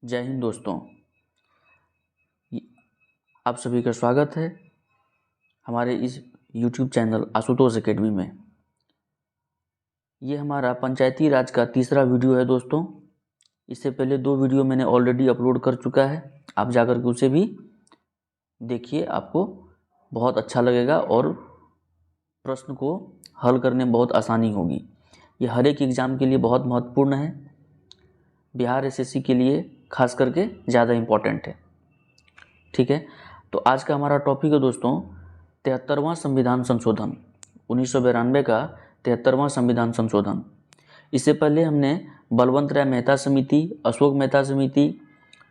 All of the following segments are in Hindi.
जय हिंद दोस्तों। आप सभी का स्वागत है हमारे इस YouTube चैनल आशुतोष एकेडमी में। ये हमारा पंचायती राज का तीसरा वीडियो है दोस्तों। इससे पहले 2 वीडियो मैंने ऑलरेडी अपलोड कर चुका है, आप जाकर के उसे भी देखिए, आपको बहुत अच्छा लगेगा और प्रश्न को हल करने में बहुत आसानी होगी। ये हर एक एग्ज़ाम के लिए बहुत महत्वपूर्ण है, बिहार एसएससी के लिए खास करके ज़्यादा इम्पोर्टेंट है। ठीक है, तो आज का हमारा टॉपिक है दोस्तों 73वां संविधान संशोधन, 1992 का 73वां संविधान संशोधन। इससे पहले हमने बलवंत राय मेहता समिति, अशोक मेहता समिति,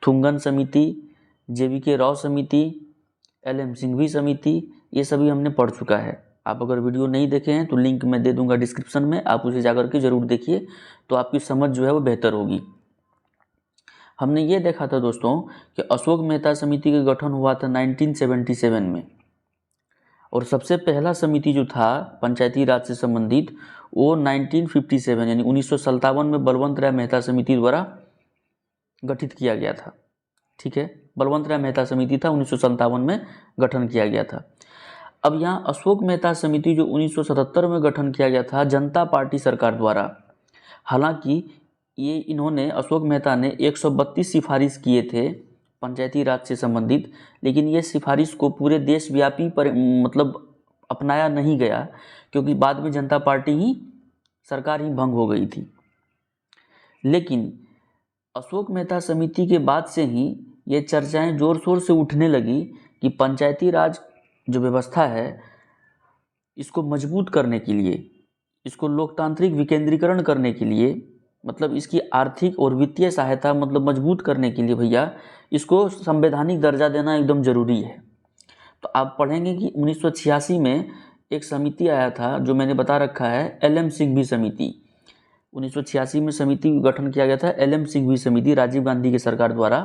थुंगन समिति, जेवीके राव समिति, एलएम सिंघवी समिति, ये सभी हमने पढ़ चुका है। आप अगर वीडियो नहीं देखे हैं तो लिंक मैं दे दूंगा डिस्क्रिप्शन में, आप उसे जाकर के ज़रूर देखिए, तो आपकी समझ जो है वो बेहतर होगी। हमने ये देखा था दोस्तों कि अशोक मेहता समिति का गठन हुआ था 1977 में, और सबसे पहला समिति जो था पंचायती राज से संबंधित वो 1957 यानी 1957 में बलवंत राय मेहता समिति द्वारा गठित किया गया था। ठीक है, बलवंत राय मेहता समिति था, 1957 में गठन किया गया था। अब यहाँ अशोक मेहता समिति जो 1977 में गठन किया गया था जनता पार्टी सरकार द्वारा, हालांकि ये इन्होंने अशोक मेहता ने 132 सिफारिश किए थे पंचायती राज से संबंधित, लेकिन ये सिफारिश को पूरे देशव्यापी पर अपनाया नहीं गया, क्योंकि बाद में जनता पार्टी ही सरकार ही भंग हो गई थी। लेकिन अशोक मेहता समिति के बाद से ही ये चर्चाएं जोर शोर से उठने लगी कि पंचायती राज जो व्यवस्था है इसको मजबूत करने के लिए, इसको लोकतांत्रिक विकेंद्रीकरण करने के लिए, मतलब इसकी आर्थिक और वित्तीय सहायता मजबूत करने के लिए भैया इसको संवैधानिक दर्जा देना एकदम ज़रूरी है। तो आप पढ़ेंगे कि 1986 में एक समिति आया था जो मैंने बता रखा है, एलएम सिंघवी समिति। 1986 में समिति गठन किया गया था, एलएम सिंघवी समिति, राजीव गांधी की सरकार द्वारा।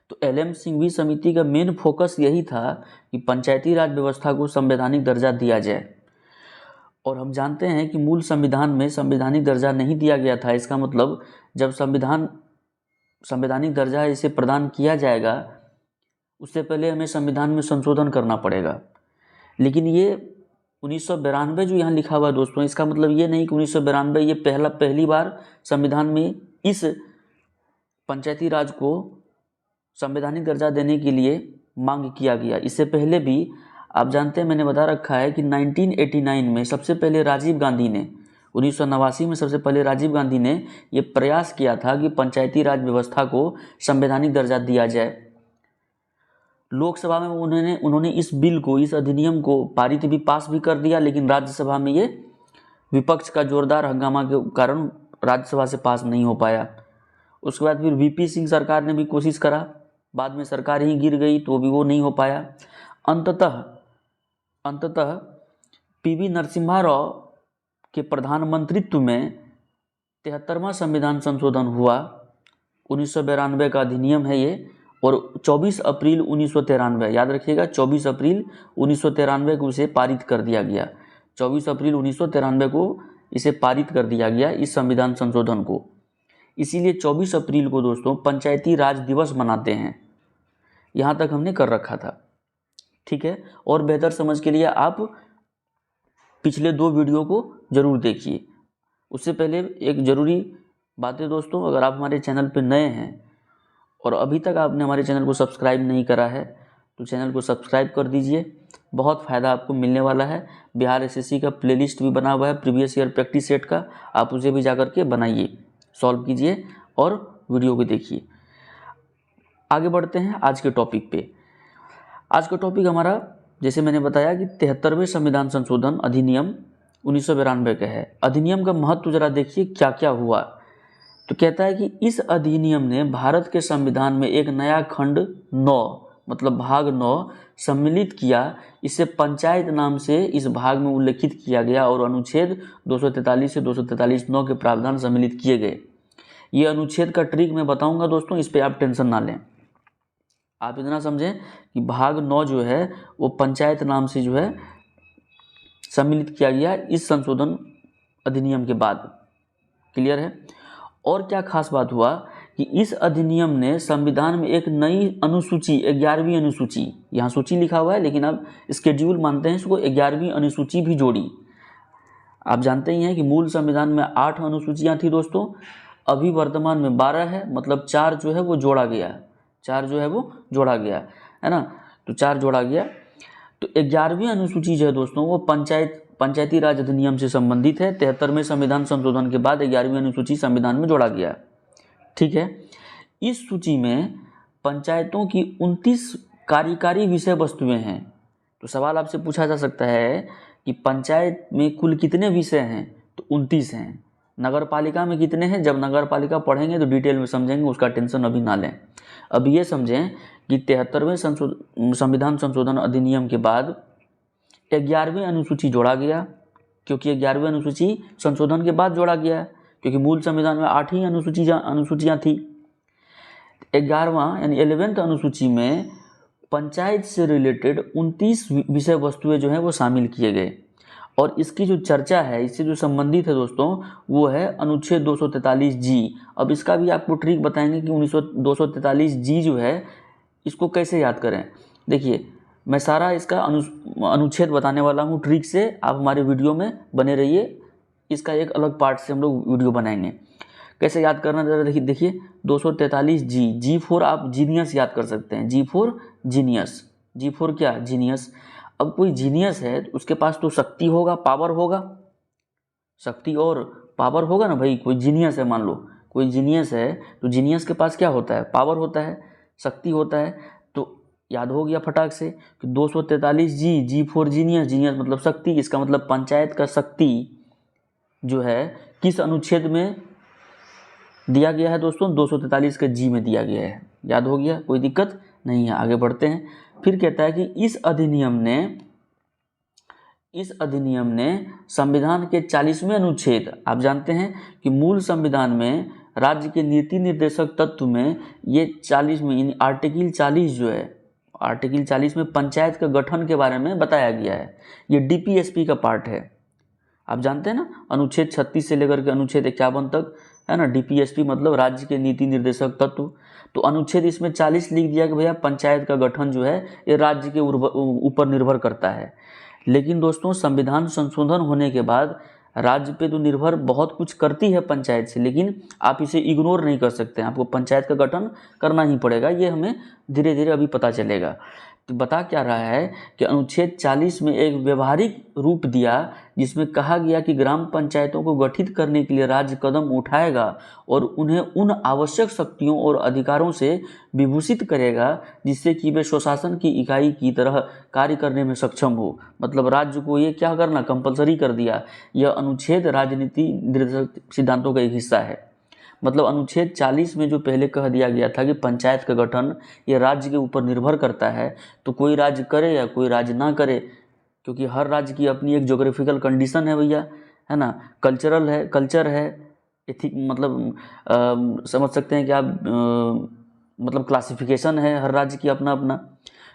तो एलएम सिंघवी समिति का मेन फोकस यही था कि पंचायती राज व्यवस्था को संवैधानिक दर्जा दिया जाए। और हम जानते हैं कि मूल संविधान में संवैधानिक दर्जा नहीं दिया गया था। इसका मतलब जब संवैधानिक दर्जा इसे प्रदान किया जाएगा उससे पहले हमें संविधान में संशोधन करना पड़ेगा। लेकिन ये 1992 जो यहाँ लिखा हुआ है दोस्तों, इसका मतलब ये नहीं कि 1992 ये पहली बार संविधान में इस पंचायती राज को संवैधानिक दर्जा देने के लिए मांग किया गया। इससे पहले भी आप जानते हैं, मैंने बता रखा है कि 1989 में सबसे पहले राजीव गांधी ने, 1989 में सबसे पहले राजीव गांधी ने ये प्रयास किया था कि पंचायती राज व्यवस्था को संवैधानिक दर्जा दिया जाए। लोकसभा में उन्होंने इस बिल को, इस अधिनियम को पारित भी, पास भी कर दिया, लेकिन राज्यसभा में ये विपक्ष का जोरदार हंगामा के कारण राज्यसभा से पास नहीं हो पाया। उसके बाद फिर वीपी सिंह सरकार ने भी कोशिश करा, बाद में सरकार ही गिर गई तो भी वो नहीं हो पाया। अंततः पीवी नरसिम्हा राव के प्रधानमंत्रित्व में 73वां संविधान संशोधन हुआ। 1992 का अधिनियम है ये, और 24 अप्रैल 1993, याद रखिएगा 24 अप्रैल 1993 को इसे पारित कर दिया गया। 24 अप्रैल 1993 को इसे पारित कर दिया गया, इस संविधान संशोधन को। इसीलिए 24 अप्रैल को दोस्तों पंचायती राज दिवस मनाते हैं। यहाँ तक हमने कर रखा था। ठीक है, और बेहतर समझ के लिए आप पिछले 2 वीडियो को ज़रूर देखिए। उससे पहले एक ज़रूरी बात है दोस्तों, अगर आप हमारे चैनल पर नए हैं और अभी तक आपने हमारे चैनल को सब्सक्राइब नहीं करा है तो चैनल को सब्सक्राइब कर दीजिए, बहुत फ़ायदा आपको मिलने वाला है। बिहार एसएससी का प्लेलिस्ट भी बना हुआ है प्रीवियस ईयर प्रैक्टिस सेट का, आप उसे भी जाकर के बनाइए, सॉल्व कीजिए और वीडियो को देखिए। आगे बढ़ते हैं आज के टॉपिक पे। आज का टॉपिक हमारा, जैसे मैंने बताया कि 73वें संविधान संशोधन अधिनियम 1992 का है। अधिनियम का महत्व जरा देखिए क्या क्या हुआ। तो कहता है कि इस अधिनियम ने भारत के संविधान में एक नया खंड 9 मतलब भाग 9 सम्मिलित किया। इसे पंचायत नाम से इस भाग में उल्लेखित किया गया और अनुच्छेद 243 से 243(9) के प्रावधान सम्मिलित किए गए। ये अनुच्छेद का ट्रिक मैं बताऊंगा दोस्तों, इस पर आप टेंशन ना लें। आप इतना समझें कि भाग 9 जो है वो पंचायत नाम से जो है सम्मिलित किया गया इस संशोधन अधिनियम के बाद। क्लियर है। और क्या खास बात हुआ कि इस अधिनियम ने संविधान में एक नई अनुसूची, 11वीं अनुसूची, यहाँ सूची लिखा हुआ है लेकिन अब स्केड्यूल मानते हैं इसको, 11वीं अनुसूची भी जोड़ी। आप जानते ही हैं कि मूल संविधान में 8 अनुसूचियाँ थी दोस्तों, अभी वर्तमान में 12 है, मतलब 4 जो है वो जोड़ा गया, 4 जो है वो जोड़ा गया है ना, तो 4 जोड़ा गया। तो 11वीं अनुसूची जो है दोस्तों वो पंचायती राज अधिनियम से संबंधित है। 73वें संविधान संशोधन के बाद 11वीं अनुसूची संविधान में जोड़ा गया, ठीक है। इस सूची में पंचायतों की 29 कार्यकारी विषय वस्तुएं हैं। तो सवाल आपसे पूछा जा सकता है कि पंचायत में कुल कितने विषय हैं, तो 29 हैं। नगर पालिका में कितने हैं, जब नगर पालिका पढ़ेंगे तो डिटेल में समझेंगे, उसका टेंशन अभी ना लें। अब ये समझें कि 73वें संविधान संशोधन अधिनियम के बाद 11वीं अनुसूची जोड़ा गया, क्योंकि 11वीं अनुसूची संशोधन के बाद जोड़ा गया है, क्योंकि मूल संविधान में 8 ही अनुसूचियाँ थी। 11वां यानी 11th अनुसूची में पंचायत से रिलेटेड 29 विषय वस्तुएं जो हैं वो शामिल किए गए, और इसकी जो चर्चा है, इससे जो संबंधित है दोस्तों, वो है अनुच्छेद 243 जी। अब इसका भी आपको ट्रिक बताएंगे कि 243 जी जो है इसको कैसे याद करें। देखिए, मैं सारा इसका अनुच्छेद बताने वाला हूँ ट्रिक से, आप हमारे वीडियो में बने रहिए, इसका एक अलग पार्ट से हम लोग वीडियो बनाएंगे। कैसे याद करना जरा देखिए 243 जी, जी फॉर आप जीनियस याद कर सकते हैं, जी फॉर जीनियस, जी फॉर क्या, जीनियस। अब कोई जीनियस है तो उसके पास तो शक्ति होगा, पावर होगा, शक्ति और पावर होगा ना भाई। कोई जीनियस है, मान लो कोई जीनियस है, तो जीनियस के पास क्या होता है, पावर होता है, शक्ति होता है। तो याद हो गया फटाक से कि 243 जी, जी फॉर जीनियस, जीनियस मतलब शक्ति, इसका मतलब पंचायत का शक्ति जो है किस अनुच्छेद में दिया गया है दोस्तों, 243 के जी में दिया गया है। याद हो गया, कोई दिक्कत नहीं है, आगे बढ़ते हैं। फिर कहता है कि इस अधिनियम ने संविधान के 40वें अनुच्छेद, आप जानते हैं कि मूल संविधान में राज्य के नीति निर्देशक तत्व में ये 40 में यानी आर्टिकल 40 जो है, आर्टिकल 40 में पंचायत का गठन के बारे में बताया गया है। ये डीपीएसपी का पार्ट है, आप जानते हैं ना, अनुच्छेद 36 से लेकर के अनुच्छेद 51 तक है ना। डीपीएसपी मतलब राज्य के नीति निर्देशक तत्व। तो अनुच्छेद इसमें 40 लिख दिया कि भैया पंचायत का गठन जो है ये राज्य के ऊपर निर्भर करता है। लेकिन दोस्तों संविधान संशोधन होने के बाद राज्य पे तो निर्भर बहुत कुछ करती है पंचायत से, लेकिन आप इसे इग्नोर नहीं कर सकते हैं, आपको पंचायत का गठन करना ही पड़ेगा। ये हमें धीरे धीरे अभी पता चलेगा। तो बता क्या रहा है कि अनुच्छेद 40 में एक व्यवहारिक रूप दिया, जिसमें कहा गया कि ग्राम पंचायतों को गठित करने के लिए राज्य कदम उठाएगा और उन्हें उन आवश्यक शक्तियों और अधिकारों से विभूषित करेगा जिससे कि वे स्वशासन की इकाई की तरह कार्य करने में सक्षम हो। मतलब राज्य को ये क्या करना, कंपलसरी कर दिया। यह अनुच्छेद राजनीति निर्देशक सिद्धांतों का एक हिस्सा है। मतलब अनुच्छेद 40 में जो पहले कह दिया गया था कि पंचायत का गठन ये राज्य के ऊपर निर्भर करता है, तो कोई राज्य करे या कोई राज्य ना करे, क्योंकि हर राज्य की अपनी एक ज्योग्राफिकल कंडीशन है भैया, है ना, कल्चर है, एथिक मतलब समझ सकते हैं कि आप मतलब क्लासिफिकेशन है हर राज्य की अपना अपना।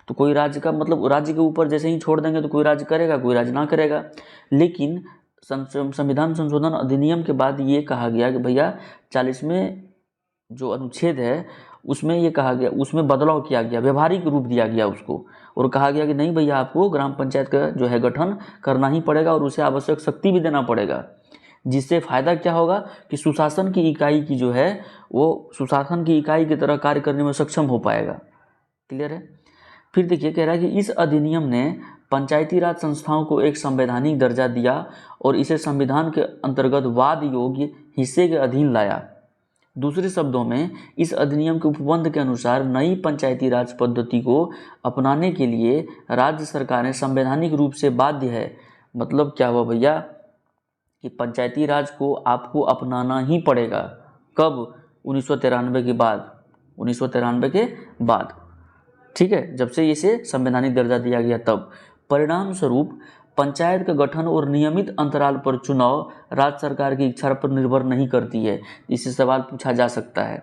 तो कोई राज्य का मतलब राज्य के ऊपर जैसे ही छोड़ देंगे तो कोई राज्य करेगा, कोई राज्य ना करेगा। लेकिन संविधान संशोधन अधिनियम के बाद ये कहा गया कि भैया 40वें जो अनुच्छेद है उसमें ये कहा गया, उसमें बदलाव किया गया, व्यवहारिक रूप दिया गया उसको, और कहा गया कि नहीं भैया आपको ग्राम पंचायत का जो है गठन करना ही पड़ेगा और उसे आवश्यक शक्ति भी देना पड़ेगा। जिससे फ़ायदा क्या होगा कि सुशासन की इकाई की जो है वो सुशासन की इकाई की तरह कार्य करने में सक्षम हो पाएगा। क्लियर है। फिर देखिए कह रहा है कि इस अधिनियम ने पंचायती राज संस्थाओं को एक संवैधानिक दर्जा दिया और इसे संविधान के अंतर्गत वाद योग्य हिस्से के अधीन लाया। दूसरे शब्दों में इस अधिनियम के उपबंध के अनुसार नई पंचायती राज पद्धति को अपनाने के लिए राज्य सरकारें संवैधानिक रूप से बाध्य है। मतलब क्या हुआ भैया कि पंचायती राज को आपको अपनाना ही पड़ेगा। कब? 1993 के बाद, 1993 के बाद, ठीक है, जब से इसे संवैधानिक दर्जा दिया गया तब। परिणाम स्वरूप पंचायत का गठन और नियमित अंतराल पर चुनाव राज्य सरकार की इच्छा पर निर्भर नहीं करती है। इससे सवाल पूछा जा सकता है।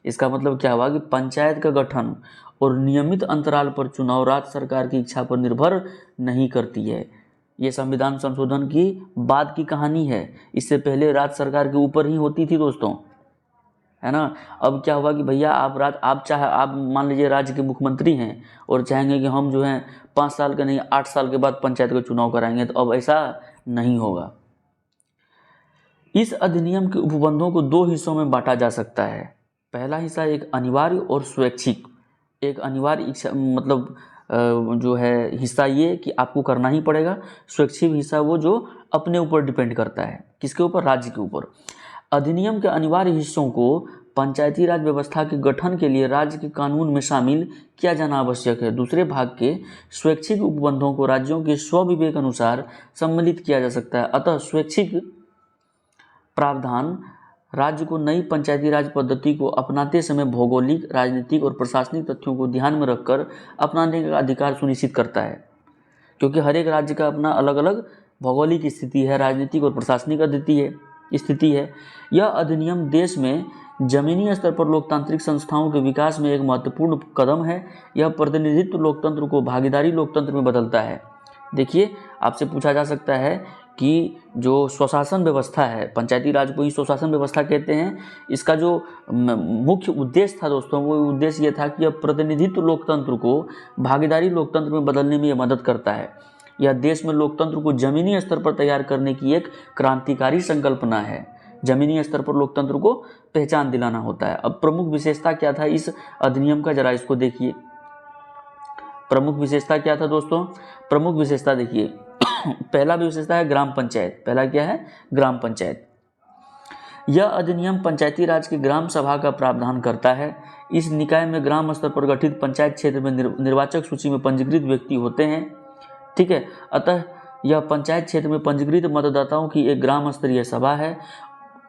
इसका मतलब क्या हुआ कि पंचायत का गठन और नियमित अंतराल पर चुनाव राज्य सरकार की इच्छा पर निर्भर नहीं करती है। ये संविधान संशोधन की बाद की कहानी है, इससे पहले राज्य सरकार के ऊपर ही होती थी दोस्तों। है ना। अब क्या हुआ कि भैया आप मान लीजिए राज्य के मुख्यमंत्री हैं और चाहेंगे कि हम जो हैं 5 साल के नहीं 8 साल के बाद पंचायत का चुनाव कराएंगे, तो अब ऐसा नहीं होगा। इस अधिनियम के उपबंधों को 2 हिस्सों में बांटा जा सकता है। पहला हिस्सा एक अनिवार्य और स्वैच्छिक। एक अनिवार्य मतलब जो है हिस्सा ये कि आपको करना ही पड़ेगा। स्वैच्छिक हिस्सा वो जो अपने ऊपर डिपेंड करता है, किसके ऊपर? राज्य के ऊपर। अधिनियम के अनिवार्य हिस्सों को पंचायती राज व्यवस्था के गठन के लिए राज्य के कानून में शामिल किया जाना आवश्यक है। दूसरे भाग के स्वैच्छिक उपबंधों को राज्यों के स्वविवेक अनुसार सम्मिलित किया जा सकता है। अतः स्वैच्छिक प्रावधान राज्य को नई पंचायती राज पद्धति को अपनाते समय भौगोलिक, राजनीतिक और प्रशासनिक तथ्यों को ध्यान में रखकर अपनाने का अधिकार सुनिश्चित करता है, क्योंकि हर एक राज्य का अपना अलग अलग भौगोलिक स्थिति है, राजनीतिक और प्रशासनिक स्थिति है। यह अधिनियम देश में जमीनी स्तर पर लोकतांत्रिक संस्थाओं के विकास में एक महत्वपूर्ण कदम है। यह प्रतिनिधित्व लोकतंत्र को भागीदारी लोकतंत्र में बदलता है। देखिए, आपसे पूछा जा सकता है कि जो स्वशासन व्यवस्था है, पंचायती राज को ही स्वशासन व्यवस्था कहते हैं, इसका जो मुख्य उद्देश्य था दोस्तों, वो उद्देश्य ये था कि यह प्रतिनिधित्व लोकतंत्र को भागीदारी लोकतंत्र में बदलने में यह मदद करता है। यह देश में लोकतंत्र को जमीनी स्तर पर तैयार करने की एक क्रांतिकारी संकल्पना है। जमीनी स्तर पर लोकतंत्र को पहचान दिलाना होता है। अब प्रमुख विशेषता क्या था इस अधिनियम का, जरा इसको देखिए। प्रमुख विशेषता क्या था दोस्तों? प्रमुख विशेषता देखिए, पहला विशेषता है ग्राम पंचायत। पहला क्या है? ग्राम पंचायत। यह अधिनियम पंचायती राज की ग्राम सभा का प्रावधान करता है। इस निकाय में ग्राम स्तर पर गठित पंचायत क्षेत्र में निर्वाचक सूची में पंजीकृत व्यक्ति होते हैं। ठीक है, अतः यह पंचायत क्षेत्र में पंजीकृत मतदाताओं की एक ग्राम स्तरीय सभा है।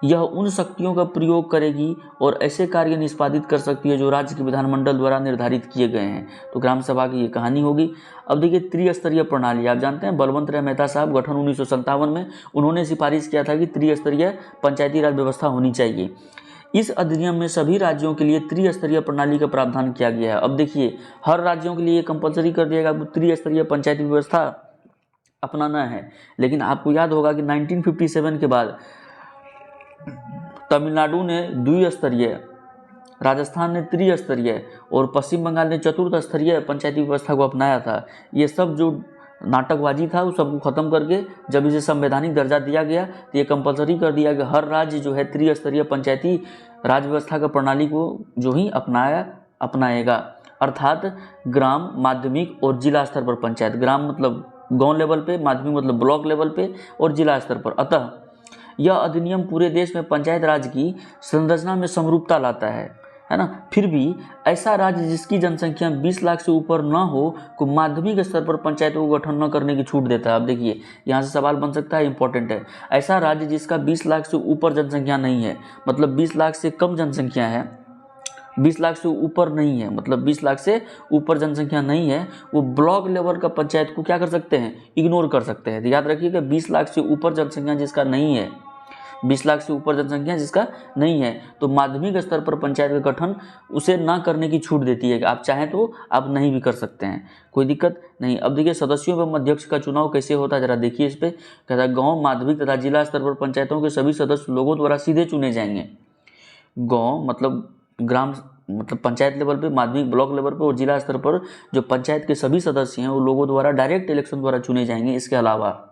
यह उन शक्तियों का प्रयोग करेगी और ऐसे कार्य निष्पादित कर सकती है जो राज्य के विधानमंडल द्वारा निर्धारित किए गए हैं। तो ग्राम सभा की ये कहानी होगी। अब देखिए, त्रिस्तरीय प्रणाली। आप जानते हैं बलवंत राय मेहता साहब गठन 1957 में उन्होंने सिफारिश किया था कि त्रिस्तरीय पंचायती राज व्यवस्था होनी चाहिए। इस अधिनियम में सभी राज्यों के लिए त्रिस्तरीय प्रणाली का प्रावधान किया गया है। अब देखिए, हर राज्यों के लिए कंपलसरी कर दिया गया त्रिस्तरीय पंचायती व्यवस्था अपनाना है। लेकिन आपको याद होगा कि 1957 के बाद तमिलनाडु ने द्विस्तरीय, राजस्थान ने त्रिस्तरीय और पश्चिम बंगाल ने चतुर्थ स्तरीय पंचायती व्यवस्था को अपनाया था। ये सब जो नाटकबाजी था उस सबको ख़त्म करके जब इसे संवैधानिक दर्जा दिया गया तो ये कंपलसरी कर दिया कि हर राज्य जो है त्रिस्तरीय पंचायती राज व्यवस्था का प्रणाली को जो ही अपनाएगा। अर्थात ग्राम, माध्यमिक और जिला स्तर पर पंचायत। ग्राम मतलब गांव लेवल पे, माध्यमिक मतलब ब्लॉक लेवल पे और जिला स्तर पर। अतः यह अधिनियम पूरे देश में पंचायत राज की संरचना में समरूपता लाता है ना। फिर भी ऐसा राज्य जिसकी जनसंख्या 20 लाख से ऊपर न हो को माध्यमिक स्तर पर पंचायतों को गठन न करने की छूट देता है। अब देखिए, यहाँ से सवाल बन सकता है, इंपॉर्टेंट है। ऐसा राज्य जिसका 20 लाख से ऊपर जनसंख्या नहीं है, मतलब 20 लाख से कम जनसंख्या है, 20 लाख से ऊपर नहीं है, मतलब 20 लाख से ऊपर जनसंख्या नहीं है, वो ब्लॉक लेवल का पंचायत को क्या कर सकते हैं? इग्नोर कर सकते हैं। तो याद रखिएगा, 20 लाख से ऊपर जनसंख्या जिसका नहीं है, 20 लाख से ऊपर जनसंख्या जिसका नहीं है, तो माध्यमिक स्तर पर पंचायत का गठन उसे ना करने की छूट देती है कि आप चाहें तो आप नहीं भी कर सकते हैं, कोई दिक्कत नहीं। अब देखिए, सदस्यों एवं अध्यक्ष का चुनाव कैसे होता है, जरा देखिए इस पर। कहता है गाँव, माध्यमिक तथा जिला स्तर पर पंचायतों के सभी सदस्य लोगों द्वारा सीधे चुने जाएंगे। गाँव मतलब ग्राम मतलब पंचायत लेवल पे, माध्यमिक ब्लॉक लेवल पे और जिला स्तर पर जो पंचायत के सभी सदस्य हैं वो लोगों द्वारा डायरेक्ट इलेक्शन द्वारा चुने जाएंगे। इसके अलावा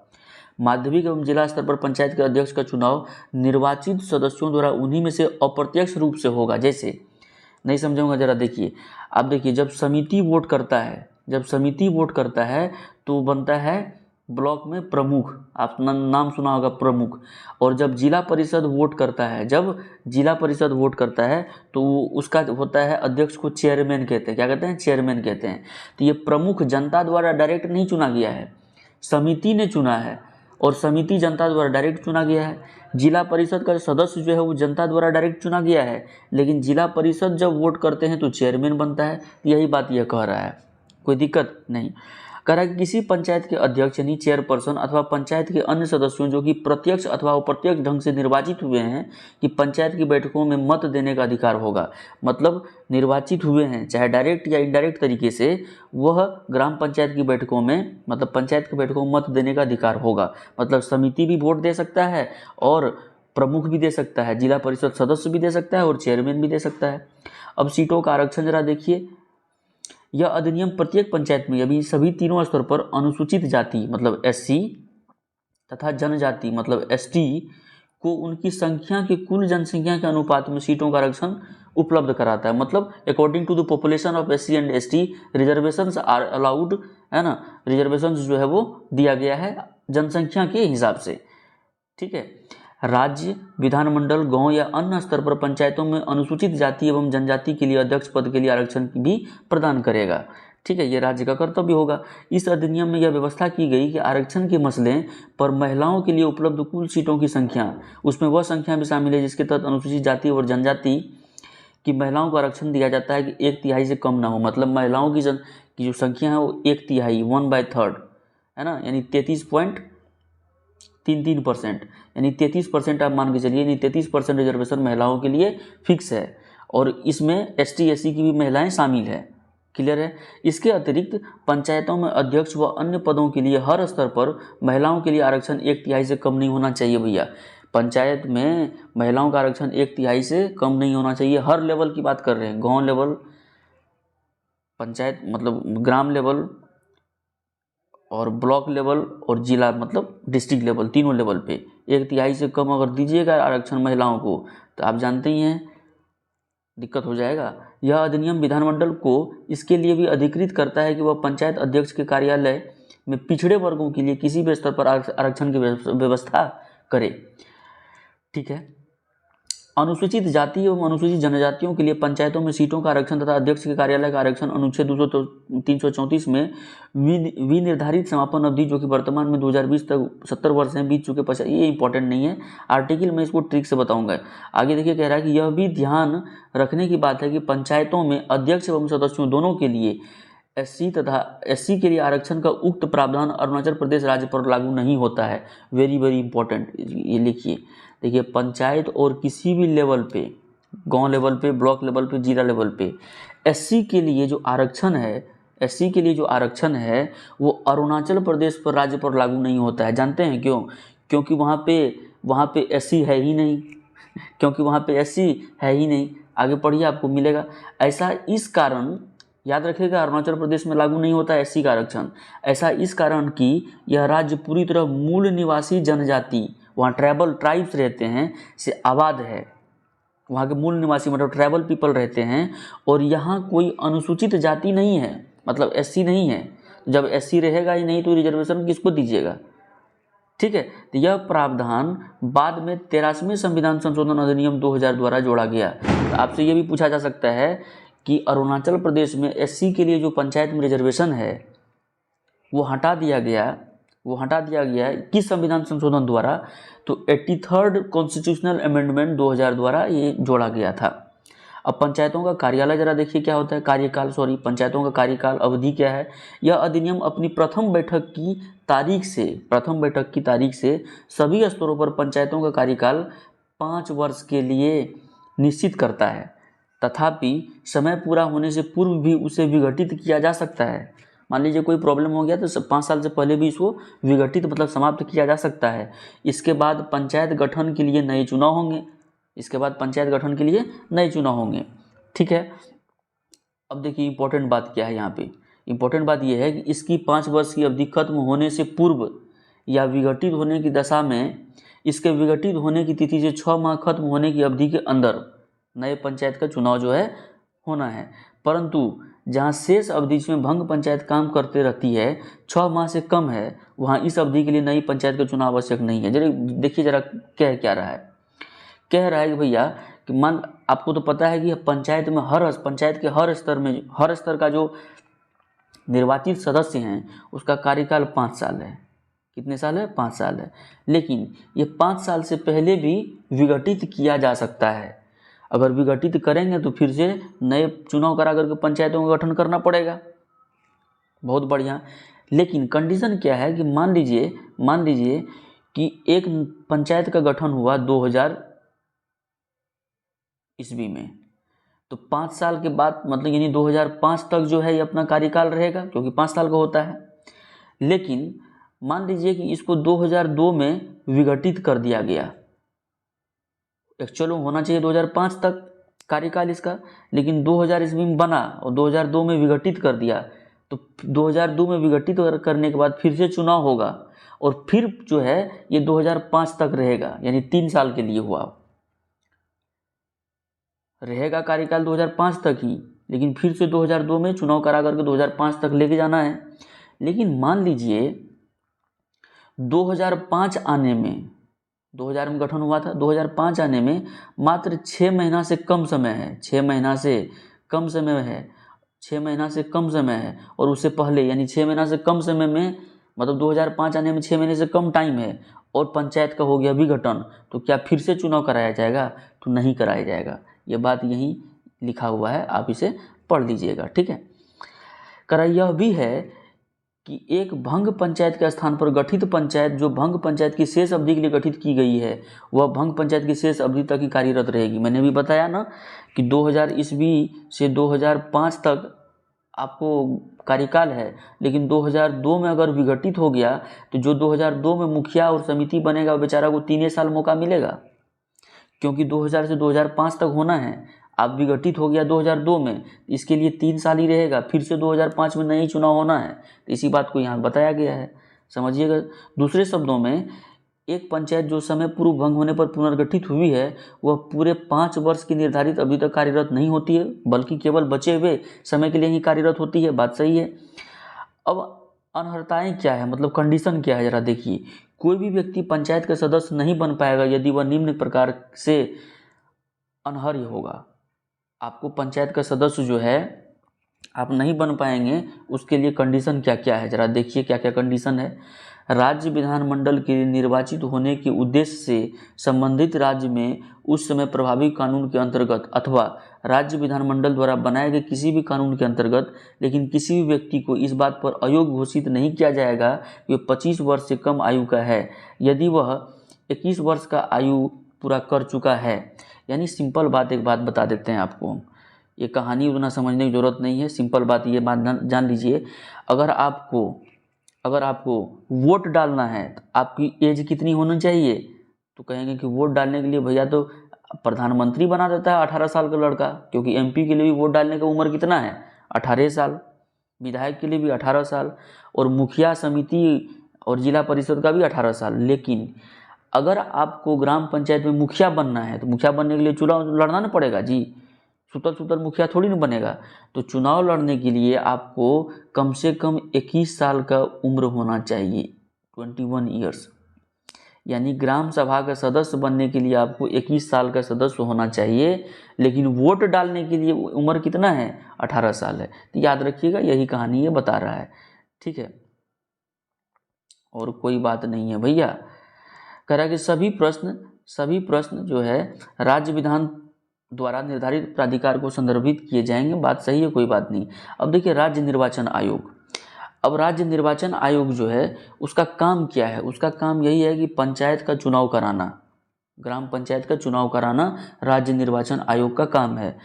माध्यमिक एवं जिला स्तर पर पंचायत के अध्यक्ष का चुनाव निर्वाचित सदस्यों द्वारा उन्हीं में से अप्रत्यक्ष रूप से होगा। जैसे, नहीं समझूंगा, जरा देखिए। आप देखिए, जब समिति वोट करता है तो बनता है ब्लॉक में प्रमुख, आप नाम सुना होगा प्रमुख। और जब जिला परिषद वोट करता है तो उसका होता है अध्यक्ष को चेयरमैन कहते हैं। क्या कहते हैं? चेयरमैन कहते हैं। तो ये प्रमुख जनता द्वारा डायरेक्ट नहीं चुना गया है, समिति ने चुना है, और समिति जनता द्वारा डायरेक्ट चुना गया है। जिला परिषद का सदस्य जो है वो जनता द्वारा डायरेक्ट चुना गया है, लेकिन जिला परिषद जब वोट करते हैं तो चेयरमैन बनता है। यही बात यह कह रहा है, कोई दिक्कत नहीं। कह रहा है कि किसी पंचायत के अध्यक्ष यानी चेयरपर्सन अथवा पंचायत के अन्य सदस्यों जो कि प्रत्यक्ष अथवा अप्रत्यक्ष ढंग से निर्वाचित हुए हैं कि पंचायत की बैठकों में मत देने का अधिकार होगा। मतलब निर्वाचित हुए हैं चाहे डायरेक्ट या इनडायरेक्ट तरीके से, वह ग्राम पंचायत की बैठकों में, मतलब पंचायत की बैठकों में मत देने का अधिकार होगा। मतलब समिति भी वोट दे सकता है और प्रमुख भी दे सकता है, जिला परिषद सदस्य भी दे सकता है और चेयरमैन भी दे सकता है। अब सीटों का आरक्षण जरा देखिए, यह अधिनियम प्रत्येक पंचायत में अभी सभी तीनों स्तर पर अनुसूचित जाति मतलब SC तथा जनजाति मतलब ST को उनकी संख्या की कुल जनसंख्या के अनुपात में सीटों का आरक्षण उपलब्ध कराता है। मतलब according to the population of SC and ST reservations are allowed, है ना, रिजर्वेशंस जो है वो दिया गया है जनसंख्या के हिसाब से, ठीक है। राज्य, विधानमंडल, गांव या अन्य स्तर पर पंचायतों में अनुसूचित जाति एवं जनजाति के लिए अध्यक्ष पद के लिए आरक्षण भी प्रदान करेगा, ठीक है, ये राज्य का कर्तव्य होगा। इस अधिनियम में यह व्यवस्था की गई कि आरक्षण के मसले पर महिलाओं के लिए उपलब्ध कुल सीटों की संख्या, उसमें वह संख्या भी शामिल है जिसके तहत अनुसूचित जाति और जनजाति की महिलाओं को आरक्षण दिया जाता है कि 1/3 से कम ना हो। मतलब महिलाओं की जो संख्या है वो 1/3 1/3 है ना, यानी 33.33%, यानी 33% आप मान के चलिए, यानी 33% रिजर्वेशन महिलाओं के लिए फिक्स है और इसमें ST SC की भी महिलाएं शामिल है। क्लियर है। इसके अतिरिक्त पंचायतों में अध्यक्ष व अन्य पदों के लिए हर स्तर पर महिलाओं के लिए आरक्षण 1/3 से कम नहीं होना चाहिए भैया। पंचायत में महिलाओं का आरक्षण 1/3 से कम नहीं होना चाहिए। हर लेवल की बात कर रहे हैं, गांव लेवल, पंचायत मतलब ग्राम लेवल और ब्लॉक लेवल और जिला मतलब डिस्ट्रिक्ट लेवल, तीनों लेवल पे 1/3 से कम अगर दीजिएगा आरक्षण महिलाओं को तो आप जानते ही हैं दिक्कत हो जाएगा। यह अधिनियम विधानमंडल को इसके लिए भी अधिकृत करता है कि वह पंचायत अध्यक्ष के कार्यालय में पिछड़े वर्गों के लिए किसी भी स्तर पर आरक्षण की व्यवस्था करे, ठीक है। अनुसूचित जाति एवं अनुसूचित जनजातियों के लिए पंचायतों में सीटों का आरक्षण तथा अध्यक्ष के कार्यालय का आरक्षण अनुच्छेद 334 में विनिर्धारित समापन अवधि, जो कि वर्तमान में 2020 तक 70 वर्ष हैं, बीत चुके पश्चात, ये इंपॉर्टेंट नहीं है आर्टिकल, मैं इसको ट्रिक से बताऊंगा आगे। देखिए कह रहा है कि यह भी ध्यान रखने की बात है कि पंचायतों में अध्यक्ष एवं सदस्यों दोनों के लिए SC तथा SC के लिए आरक्षण का उक्त प्रावधान अरुणाचल प्रदेश राज्य पर लागू नहीं होता है। वेरी वेरी इंपॉर्टेंट, ये लिखिए। देखिए पंचायत और किसी भी लेवल पे, गांव लेवल पे, ब्लॉक लेवल पे, जिला लेवल पे SC के लिए जो आरक्षण है, SC के लिए जो आरक्षण है वो अरुणाचल प्रदेश पर राज्य पर लागू नहीं होता है। जानते हैं क्यों? क्योंकि वहाँ पे SC है ही नहीं क्योंकि वहाँ पे SC है ही नहीं। आगे पढ़िए आपको मिलेगा। ऐसा इस कारण, याद रखिएगा, अरुणाचल प्रदेश में लागू नहीं होता SC का आरक्षण। ऐसा इस कारण कि यह राज्य पूरी तरह मूल निवासी जनजाति, वहाँ ट्राइबल ट्राइब्स रहते हैं, से आबाद है। वहाँ के मूल निवासी मतलब ट्राइबल पीपल रहते हैं और यहाँ कोई अनुसूचित जाति नहीं है, मतलब SC नहीं है। जब SC रहेगा ही नहीं तो रिजर्वेशन किसको दीजिएगा, ठीक है। तो यह प्रावधान बाद में 83वें संविधान संशोधन अधिनियम 2000 द्वारा जोड़ा गया। तो आपसे यह भी पूछा जा सकता है कि अरुणाचल प्रदेश में SC के लिए जो पंचायत में रिजर्वेशन है वो हटा दिया गया किस संविधान संशोधन द्वारा? तो 83rd कॉन्स्टिट्यूशनल अमेंडमेंट 2000 द्वारा ये जोड़ा गया था। अब पंचायतों का कार्यालय जरा देखिए क्या होता है, पंचायतों का कार्यकाल अवधि क्या है। यह अधिनियम अपनी प्रथम बैठक की तारीख से सभी स्तरों पर पंचायतों का कार्यकाल 5 वर्ष के लिए निश्चित करता है। तथापि समय पूरा होने से पूर्व भी उसे विघटित किया जा सकता है। मान लीजिए कोई प्रॉब्लम हो गया तो 5 साल से पहले भी इसको विघटित मतलब समाप्त किया जा सकता है। इसके बाद पंचायत गठन के लिए नए चुनाव होंगे, ठीक है। अब देखिए इंपॉर्टेंट बात क्या है यहाँ पे। इंपॉर्टेंट बात यह है कि इसकी 5 वर्ष की अवधि खत्म होने से पूर्व या विघटित होने की दशा में इसके विघटित होने की तिथि से 6 माह खत्म होने की अवधि के अंदर नए पंचायत का चुनाव जो है होना है। परंतु जहाँ शेष अवधि जिसमें भंग पंचायत काम करते रहती है 6 माह से कम है, वहाँ इस अवधि के लिए नई पंचायत का चुनाव आवश्यक नहीं है। जरा देखिए जरा कह क्या रहा है। कह रहा है कि भैया कि मान, आपको तो पता है कि पंचायत में पंचायत के हर स्तर का जो निर्वाचित सदस्य हैं उसका कार्यकाल 5 साल है। कितने साल है? 5 साल है। लेकिन ये 5 साल से पहले भी विघटित किया जा सकता है। अगर विघटित करेंगे तो फिर से नए चुनाव करा करके पंचायतों का गठन करना पड़ेगा। बहुत बढ़िया। लेकिन कंडीशन क्या है कि मान लीजिए कि एक पंचायत का गठन हुआ 2000 ईस्वी में, तो 5 साल के बाद मतलब यानी 2005 तक जो है ये अपना कार्यकाल रहेगा, क्योंकि 5 साल का होता है। लेकिन मान लीजिए कि इसको 2002 में विघटित कर दिया गया, एक्चुअल में होना चाहिए 2005 तक कार्यकाल इसका, लेकिन 2000 ईस्वी में बना और 2002 में विघटित कर दिया। तो 2002 में विघटित करने के बाद फिर से चुनाव होगा और फिर जो है ये 2005 तक रहेगा, यानी 3 साल के लिए हुआ रहेगा कार्यकाल 2005 तक ही, लेकिन फिर से 2002 में चुनाव करा करके 2005 तक लेके जाना है। लेकिन मान लीजिए 2005 आने में, 2000 में गठन हुआ था, 2005 आने में मात्र 6 महीना से कम समय है, 6 महीना से कम समय है, 6 महीना से कम समय है। और उससे पहले यानी 6 महीना से कम समय में, मतलब 2005 आने में 6 महीने से कम टाइम है और पंचायत का हो गया विघटन, तो क्या फिर से चुनाव कराया जाएगा? तो नहीं कराया जाएगा। ये बात यहीं लिखा हुआ है, आप इसे पढ़ लीजिएगा, ठीक है। करा यह भी है कि एक भंग पंचायत के स्थान पर गठित पंचायत जो भंग पंचायत की शेष अवधि के लिए गठित की गई है, वह भंग पंचायत की शेष अवधि तक ही कार्यरत रहेगी। मैंने भी बताया ना कि 2000 ईस्वी से 2005 तक आपको कार्यकाल है, लेकिन 2002 में अगर विघटित हो गया तो जो 2002 में मुखिया और समिति बनेगा वो बेचारा को 3 साल मौका मिलेगा, क्योंकि 2000 से 2005 तक होना है। अब विघटित हो गया 2002 में, इसके लिए 3 साल ही रहेगा, फिर से 2005 में नई चुनाव होना है। तो इसी बात को यहाँ बताया गया है, समझिएगा। दूसरे शब्दों में, एक पंचायत जो समय पूर्व भंग होने पर पुनर्गठित हुई है वह पूरे 5 वर्ष की निर्धारित अवधि तक कार्यरत नहीं होती है, बल्कि केवल बचे हुए समय के लिए ही कार्यरत होती है। बात सही है। अब अनर्हताएँ क्या है, मतलब कंडीशन क्या है, जरा देखिए। कोई भी व्यक्ति पंचायत का सदस्य नहीं बन पाएगा यदि वह निम्न प्रकार से अनर्ह होगा। आपको पंचायत का सदस्य जो है आप नहीं बन पाएंगे, उसके लिए कंडीशन क्या क्या है, जरा देखिए क्या क्या कंडीशन है। राज्य विधानमंडल के निर्वाचित होने के उद्देश्य से संबंधित राज्य में उस समय प्रभावी कानून के अंतर्गत अथवा राज्य विधानमंडल द्वारा बनाए गए किसी भी कानून के अंतर्गत, लेकिन किसी भी व्यक्ति को इस बात पर अयोग्य घोषित नहीं किया जाएगा कि वह 25 वर्ष से कम आयु का है यदि वह 21 वर्ष का आयु पूरा कर चुका है। यानी सिंपल बात, एक बात बता देते हैं आपको, ये कहानी उतना समझने की ज़रूरत नहीं है, सिंपल बात ये बात जान लीजिए। अगर आपको वोट डालना है तो आपकी एज कितनी होनी चाहिए? तो कहेंगे कि वोट डालने के लिए भैया तो प्रधानमंत्री बना देता है 18 साल का लड़का, क्योंकि एमपी के लिए भी वोट डालने का उम्र कितना है? 18 साल। विधायक के लिए भी 18 साल, और मुखिया समिति और जिला परिषद का भी 18 साल। लेकिन अगर आपको ग्राम पंचायत में मुखिया बनना है तो मुखिया बनने के लिए चुनाव लड़ना ना पड़ेगा जी, सुतल मुखिया थोड़ी ना बनेगा। तो चुनाव लड़ने के लिए आपको कम से कम 21 साल का उम्र होना चाहिए, 21 ईयर्स। यानी ग्राम सभा का सदस्य बनने के लिए आपको 21 साल का सदस्य होना चाहिए, लेकिन वोट डालने के लिए उम्र कितना है? 18 साल है। तो याद रखिएगा, यही कहानी ये बता रहा है, ठीक है, और कोई बात नहीं है भैया। कह रहा है कि सभी प्रश्न जो है राज्य विधान द्वारा निर्धारित प्राधिकार को संदर्भित किए जाएंगे। बात सही है, कोई बात नहीं। अब देखिए राज्य निर्वाचन आयोग। अब राज्य निर्वाचन आयोग जो है उसका काम क्या है? उसका काम यही है कि पंचायत का चुनाव कराना, ग्राम पंचायत का चुनाव कराना राज्य निर्वाचन आयोग का काम है।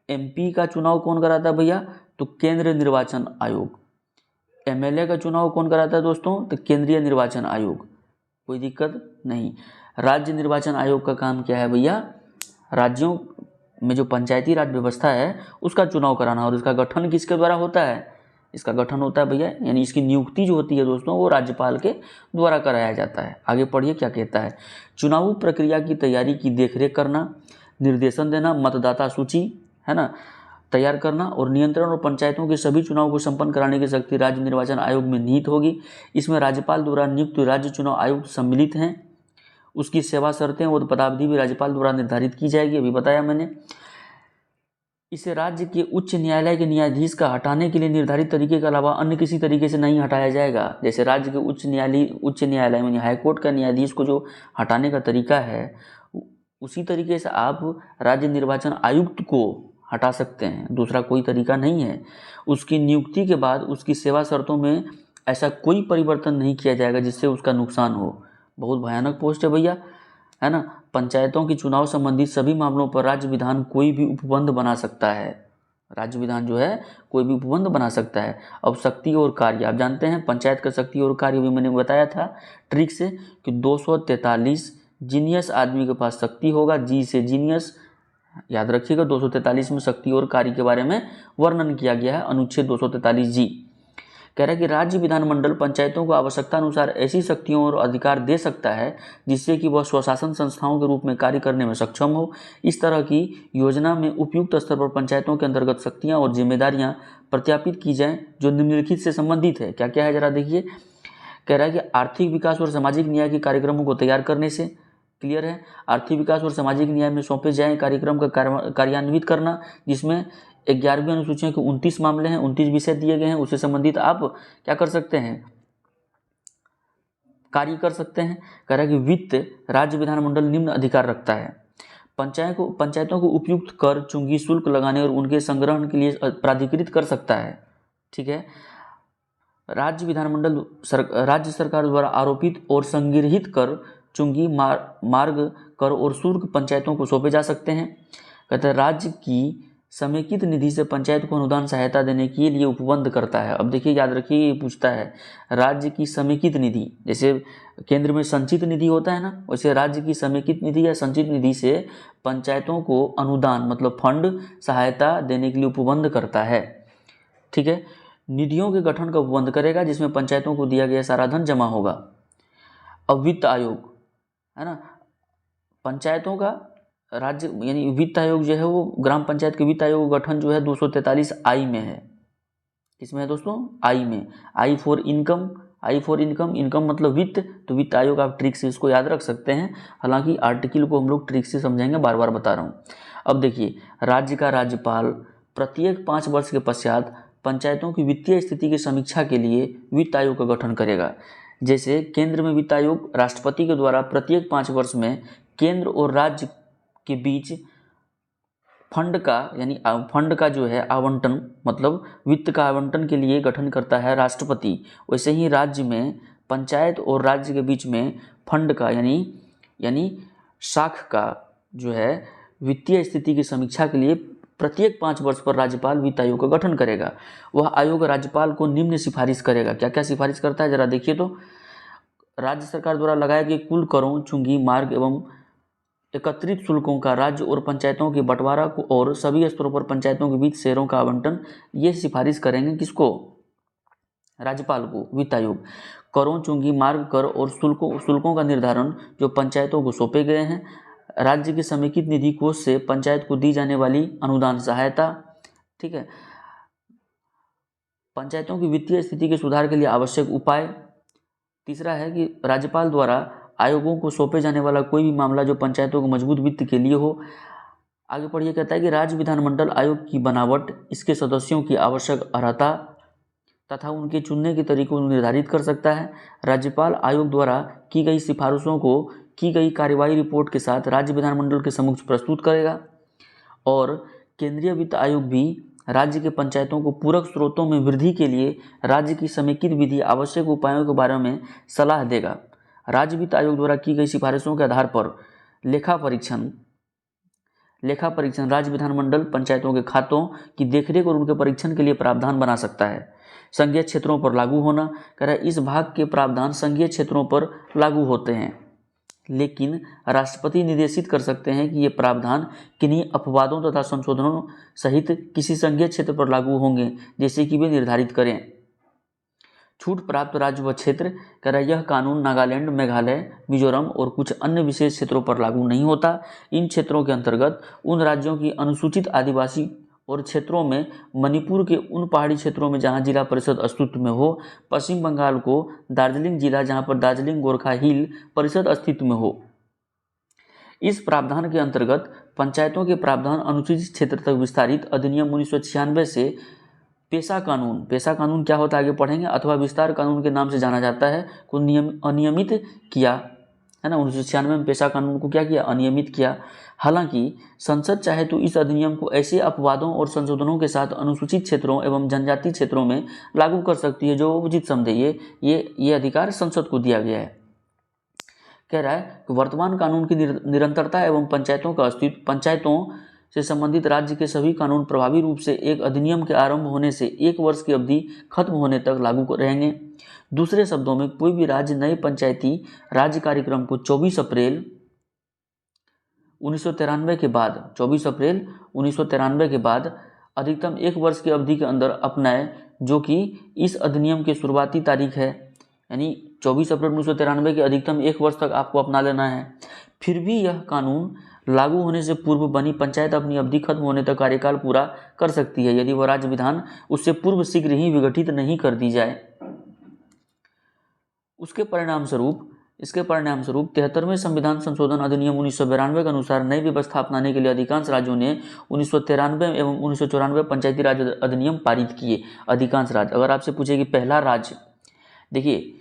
एमपी का चुनाव कौन कराता है भैया? तो केंद्रीय निर्वाचन आयोग। एमएलए का चुनाव कौन कराता है दोस्तों? तो केंद्रीय निर्वाचन आयोग। कोई दिक्कत नहीं। राज्य निर्वाचन आयोग का काम क्या है भैया? राज्यों में जो पंचायती राज व्यवस्था है उसका चुनाव कराना। और इसका गठन किसके द्वारा होता है? इसका गठन होता है भैया, यानी इसकी नियुक्ति जो होती है दोस्तों वो राज्यपाल के द्वारा कराया जाता है। आगे पढ़िए क्या कहता है। चुनाव प्रक्रिया की तैयारी की देखरेख करना, निर्देशन देना, मतदाता सूची है ना तैयार करना और नियंत्रण और पंचायतों के सभी चुनाव को संपन्न कराने की शक्ति राज्य निर्वाचन आयोग में निहित होगी। इसमें राज्यपाल द्वारा नियुक्त राज्य चुनाव आयुक्त सम्मिलित हैं। उसकी सेवा शर्तें और पदावधि भी राज्यपाल द्वारा निर्धारित की जाएगी, अभी बताया मैंने। इसे राज्य के उच्च न्यायालय के न्यायाधीश का हटाने के लिए निर्धारित तरीके के अलावा अन्य किसी तरीके से नहीं हटाया जाएगा। जैसे राज्य के उच्च न्यायालय में हाईकोर्ट का न्यायाधीश को जो हटाने का तरीका है, उसी तरीके से आप राज्य निर्वाचन आयुक्त को हटा सकते हैं, दूसरा कोई तरीका नहीं है। उसकी नियुक्ति के बाद उसकी सेवा शर्तों में ऐसा कोई परिवर्तन नहीं किया जाएगा जिससे उसका नुकसान हो। बहुत भयानक पोस्ट है भैया, है ना। पंचायतों के चुनाव संबंधित सभी मामलों पर राज्य विधान कोई भी उपबंध बना सकता है। राज्य विधान जो है कोई भी उपबंध बना सकता है। अब शक्ति और कार्य, आप जानते हैं पंचायत का शक्ति और कार्य भी मैंने बताया था ट्रिक से कि 243 जीनियस आदमी के पास शक्ति होगा, जी से जीनियस, याद रखिएगा 243 में शक्ति और कार्य के बारे में वर्णन किया गया है, अनुच्छेद 243 जी। कह रहा है कि राज्य विधानमंडल पंचायतों को आवश्यकता अनुसार ऐसी शक्तियों और अधिकार दे सकता है जिससे कि वह स्वशासन संस्थाओं के रूप में कार्य करने में सक्षम हो। इस तरह की योजना में उपयुक्त स्तर पर पंचायतों के अंतर्गत शक्तियां और जिम्मेदारियां प्रत्यापित की जाएं जो निम्नलिखित से संबंधित है। क्या क्या है जरा देखिए। कह रहा है कि आर्थिक विकास और सामाजिक न्याय के कार्यक्रमों को तैयार करने से, क्लियर है, आर्थिक विकास और सामाजिक न्याय में सौंपे जाए कार्यक्रम का कार्यान्वित करना, जिसमें 11वीं अनुसूची के 29 मामले हैं, 29 विषय दिए गए हैं, उससे संबंधित आप क्या कर सकते हैं, कार्य कर सकते हैं। कह रहा है कि वित्त राज्य विधानमंडल निम्न अधिकार रखता है, पंचायतों को उपयुक्त कर, चुंगी, शुल्क लगाने और उनके संग्रहण के लिए प्राधिकृत कर सकता है। ठीक है, राज्य विधानमंडल राज्य सरकार द्वारा आरोपित और संग्रहित कर, चुंगी, मार्ग कर और शुल्क पंचायतों को सौंपे जा सकते हैं। कहते हैं राज्य की समेकित निधि से पंचायत को अनुदान सहायता देने के लिए उपबंध करता है। अब देखिए, याद रखिए, ये पूछता है राज्य की समेकित निधि, जैसे केंद्र में संचित निधि होता है ना, वैसे राज्य की समेकित निधि या संचित निधि से पंचायतों को अनुदान मतलब फंड सहायता देने के लिए उपबंध करता है। ठीक है, निधियों के गठन का उपबंध करेगा जिसमें पंचायतों को दिया गया सारा धन जमा होगा। अब वित्त आयोग है ना, पंचायतों का राज्य यानी वित्त आयोग जो है वो ग्राम पंचायत के वित्त आयोग का गठन जो है 243 आई में है। किसमें है दोस्तों? आई में। I for income, I for income, income मतलब वित्त, तो वित्त आयोग आप ट्रिक से इसको याद रख सकते हैं। हालांकि आर्टिकल को हम लोग ट्रिक से समझेंगे, बार बार बता रहा हूँ। अब देखिए, राज्य का राज्यपाल प्रत्येक 5 वर्ष के पश्चात पंचायतों की वित्तीय स्थिति की समीक्षा के लिए वित्त आयोग का गठन करेगा। जैसे केंद्र में वित्त आयोग राष्ट्रपति के द्वारा प्रत्येक 5 वर्ष में केंद्र और राज्य के बीच फंड का यानी फंड का जो है आवंटन मतलब वित्त का आवंटन के लिए गठन करता है राष्ट्रपति। वैसे ही राज्य में पंचायत और राज्य के बीच में फंड का यानी साख का जो है वित्तीय स्थिति की समीक्षा के लिए प्रत्येक 5 वर्ष पर राज्यपाल वित्त आयोग का गठन करेगा। वह आयोग राज्यपाल को निम्न सिफारिश करेगा। क्या क्या सिफारिश करता है जरा देखिए तो। राज्य सरकार द्वारा लगाए गए कुल करों, चुंगी, मार्ग एवं एकत्रित शुल्कों का राज्य और पंचायतों के बंटवारा को और सभी स्तरों पर पंचायतों के बीच शेयरों का आवंटन, ये सिफारिश करेंगे किसको? राज्यपाल को, वित्त आयोग। करों, चुंगी, मार्ग कर और शुल्कों का निर्धारण जो पंचायतों को सौंपे गए हैं। राज्य के समेकित निधि कोष से पंचायत को दी जाने वाली अनुदान सहायता। ठीक है, पंचायतों की वित्तीय स्थिति के सुधार के लिए आवश्यक उपाय। तीसरा है कि राज्यपाल द्वारा आयोगों को सौंपे जाने वाला कोई भी मामला जो पंचायतों को मजबूत वित्त के लिए हो। आगे पढ़िए, कहता है कि राज्य विधानमंडल आयोग की बनावट, इसके सदस्यों की आवश्यक अर्हता तथा उनके चुनने के तरीकों को निर्धारित कर सकता है। राज्यपाल आयोग द्वारा की गई सिफारिशों को की गई कार्यवाही रिपोर्ट के साथ राज्य विधानमंडल के समक्ष प्रस्तुत करेगा। और केंद्रीय वित्त आयोग भी राज्य के पंचायतों को पूरक स्रोतों में वृद्धि के लिए राज्य की समेकित विधि आवश्यक उपायों के बारे में सलाह देगा। राज्य वित्त आयोग द्वारा की गई सिफारिशों के आधार पर लेखा परीक्षण राज्य विधानमंडल पंचायतों के खातों की देखरेख और उनके परीक्षण के लिए प्रावधान बना सकता है। संघीय क्षेत्रों पर लागू होना, कह रहा है इस भाग के प्रावधान संघीय क्षेत्रों पर लागू होते हैं, लेकिन राष्ट्रपति निर्देशित कर सकते हैं कि ये प्रावधान किन्हीं अपवादों तथा संशोधनों सहित किसी संघीय क्षेत्र पर लागू होंगे, जैसे कि वे निर्धारित करें। छूट प्राप्त राज्य व क्षेत्र, कह रहा है यह कानून नागालैंड, मेघालय, मिजोरम और कुछ अन्य विशेष क्षेत्रों पर लागू नहीं होता। इन क्षेत्रों के अंतर्गत उन राज्यों की अनुसूचित आदिवासी और क्षेत्रों में मणिपुर के उन पहाड़ी क्षेत्रों में जहां जिला परिषद अस्तित्व में हो, पश्चिम बंगाल को दार्जिलिंग जिला जहां पर दार्जिलिंग गोरखा हिल परिषद अस्तित्व में हो। इस प्रावधान के अंतर्गत पंचायतों के प्रावधान अनुसूचित क्षेत्र तक विस्तारित अधिनियम 1996 से पेशा कानून क्या होता है आगे पढ़ेंगे, अथवा विस्तार कानून के नाम से जाना जाता है, को अनियमित किया है ना। 1996 में पेशा कानून को क्या किया? अनियमित किया। हालांकि संसद चाहे तो इस अधिनियम को ऐसे अपवादों और संशोधनों के साथ अनुसूचित क्षेत्रों एवं जनजाति क्षेत्रों में लागू कर सकती है जो उचित समझे। ये अधिकार संसद को दिया गया है। कह रहा है कि वर्तमान कानून की निरंतरता एवं पंचायतों का अस्तित्व, पंचायतों से संबंधित राज्य के सभी कानून प्रभावी रूप से एक अधिनियम के आरंभ होने से 1 वर्ष की अवधि खत्म होने तक लागू रहेंगे। दूसरे शब्दों में, कोई भी राज्य नए पंचायती राज्य कार्यक्रम को 24 अप्रैल 1993 के बाद 24 अप्रैल 1993 के बाद अधिकतम 1 वर्ष की अवधि के अंदर अपनाए, जो कि इस अधिनियम की शुरुआती तारीख है। यानी 24 अप्रैल 1993 के अधिकतम 1 वर्ष तक आपको अपना लेना है। फिर भी यह कानून लागू होने से पूर्व बनी पंचायत अपनी अवधि खत्म होने तक कार्यकाल पूरा कर सकती है, यदि वह राज्य विधान उससे पूर्व शीघ्र ही विघटित नहीं कर दी जाए। इसके परिणाम स्वरूप 73वें संविधान संशोधन अधिनियम 1992 के अनुसार नई व्यवस्था अपनाने के लिए अधिकांश राज्यों ने 1993 एवं 1994 पंचायती राज अधिनियम पारित किए। अधिकांश राज्य, अगर आपसे पूछे कि पहला राज्य, देखिए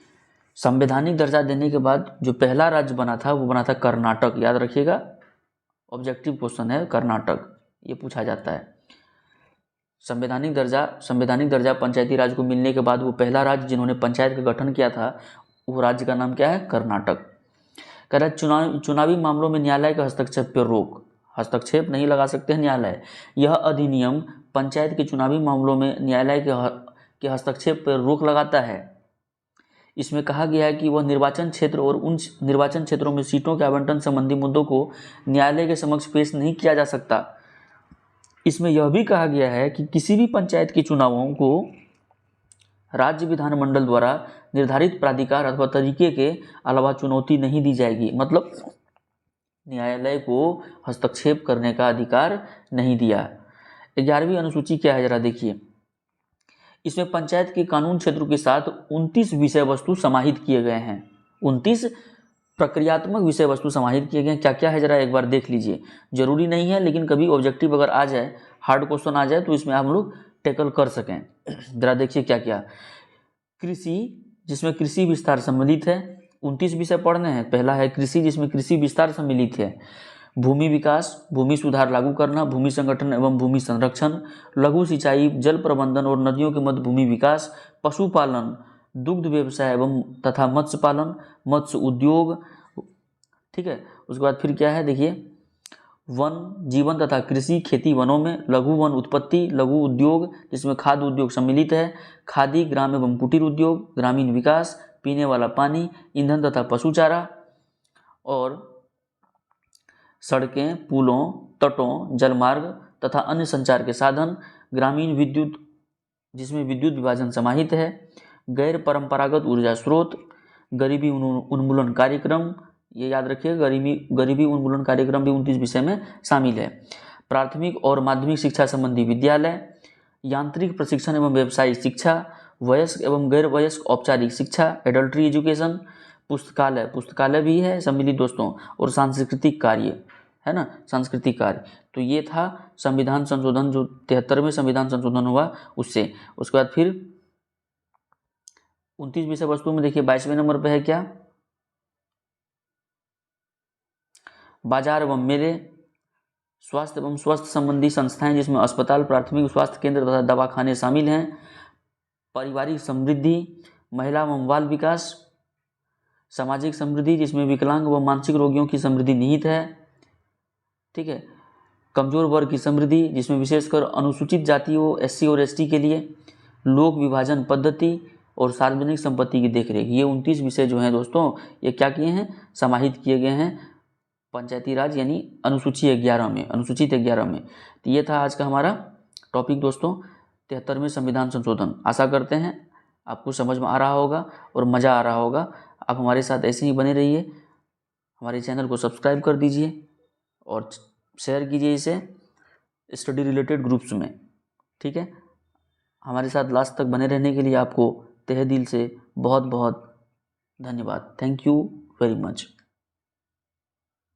संवैधानिक दर्जा देने के बाद जो पहला राज्य बना था वो बना था कर्नाटक। याद रखिएगा, ऑब्जेक्टिव क्वेश्चन है, कर्नाटक ये पूछा जाता है। संवैधानिक दर्जा पंचायती राज को मिलने के बाद वो पहला राज्य जिन्होंने पंचायत का गठन किया था, वो राज्य का नाम क्या है? कर्नाटक। कह रहा है चुनावी मामलों में न्यायालय के हस्तक्षेप पर रोक। हस्तक्षेप नहीं लगा सकते हैं न्यायालय। यह अधिनियम पंचायत के चुनावी मामलों में न्यायालय के हस्तक्षेप पर रोक लगाता है। इसमें कहा गया है कि वह निर्वाचन क्षेत्र और उन निर्वाचन क्षेत्रों में सीटों के आवंटन संबंधी मुद्दों को न्यायालय के समक्ष पेश नहीं किया जा सकता। इसमें यह भी कहा गया है कि किसी भी पंचायत के चुनावों को राज्य विधानमंडल द्वारा निर्धारित प्राधिकार अथवा तरीके के अलावा चुनौती नहीं दी जाएगी। मतलब न्यायालय को हस्तक्षेप करने का अधिकार नहीं दिया। 11वीं अनुसूची क्या है, जरा देखिए। इसमें पंचायत के कानून क्षेत्रों के साथ 29 विषय वस्तु समाहित किए गए हैं। 29 प्रक्रियात्मक विषय वस्तु समाहित किए गए। क्या क्या है जरा एक बार देख लीजिए। जरूरी नहीं है, लेकिन कभी ऑब्जेक्टिव अगर आ जाए, हार्ड क्वेश्चन आ जाए, तो इसमें आप लोग टैकल कर सकें। जरा देखिए क्या क्या। कृषि, जिसमें कृषि विस्तार सम्मिलित है, 29 विषय पढ़ने हैं। पहला है कृषि, जिसमें कृषि विस्तार सम्मिलित है। भूमि विकास, भूमि सुधार लागू करना, भूमि संगठन एवं भूमि संरक्षण, लघु सिंचाई, जल प्रबंधन और नदियों के मध्य भूमि विकास, पशुपालन, दुग्ध व्यवसाय एवं तथा मत्स्य पालन, मत्स्य उद्योग। ठीक है, उसके बाद फिर क्या है देखिए, वन, जीवन तथा कृषि, खेती वनों में, लघु वन उत्पत्ति, लघु उद्योग जिसमें खाद्य उद्योग सम्मिलित है, खादी, ग्राम एवं कुटीर उद्योग, ग्रामीण विकास, पीने वाला पानी, ईंधन तथा पशु चारा, और सड़कें, पुलों, तटों, जलमार्ग तथा अन्य संचार के साधन, ग्रामीण विद्युत जिसमें विद्युत विभाजन समाहित है, गैर परंपरागत ऊर्जा स्रोत, गरीबी उन्मूलन कार्यक्रम, ये याद रखिए, गरीबी उन्मूलन कार्यक्रम भी 29 विषय में शामिल है। प्राथमिक और माध्यमिक शिक्षा संबंधी विद्यालय, यांत्रिक प्रशिक्षण एवं व्यावसायिक शिक्षा, वयस्क एवं गैर वयस्क औपचारिक शिक्षा, एडल्ट्री एजुकेशन, पुस्तकालय भी है सम्मिलित दोस्तों, और सांस्कृतिक कार्य है ना, सांस्कृतिक कार्य। तो ये था संविधान संशोधन, जो 73वें संविधान संशोधन हुआ उससे। उसके बाद फिर 29 विषय वस्तु में देखिए 22वें नंबर पे है क्या, बाजार एवं मेले, स्वास्थ्य एवं स्वास्थ्य संबंधी संस्थाएं जिसमें अस्पताल, प्राथमिक स्वास्थ्य केंद्र तथा दवाखाने शामिल हैं, पारिवारिक समृद्धि, महिला एवं बाल विकास, सामाजिक समृद्धि जिसमें विकलांग व मानसिक रोगियों की समृद्धि निहित है। ठीक है, कमजोर वर्ग की समृद्धि जिसमें विशेषकर अनुसूचित जातियों, SC और ST के लिए, लोक विभाजन पद्धति और सार्वजनिक संपत्ति की देखरेख। ये 29 विषय जो हैं दोस्तों, ये क्या किए हैं, समाहित किए गए हैं पंचायती राज यानी अनुसूची 11 में, अनुसूचित 11 में। तो ये था आज का हमारा टॉपिक दोस्तों, 73वें संविधान संशोधन। आशा करते हैं आपको समझ में आ रहा होगा और मज़ा आ रहा होगा। आप हमारे साथ ऐसे ही बने रहिए, हमारे चैनल को सब्सक्राइब कर दीजिए और शेयर कीजिए इसे स्टडी रिलेटेड ग्रुप्स में। ठीक है, हमारे साथ लास्ट तक बने रहने के लिए आपको तहे दिल से बहुत बहुत धन्यवाद। Thank you very much.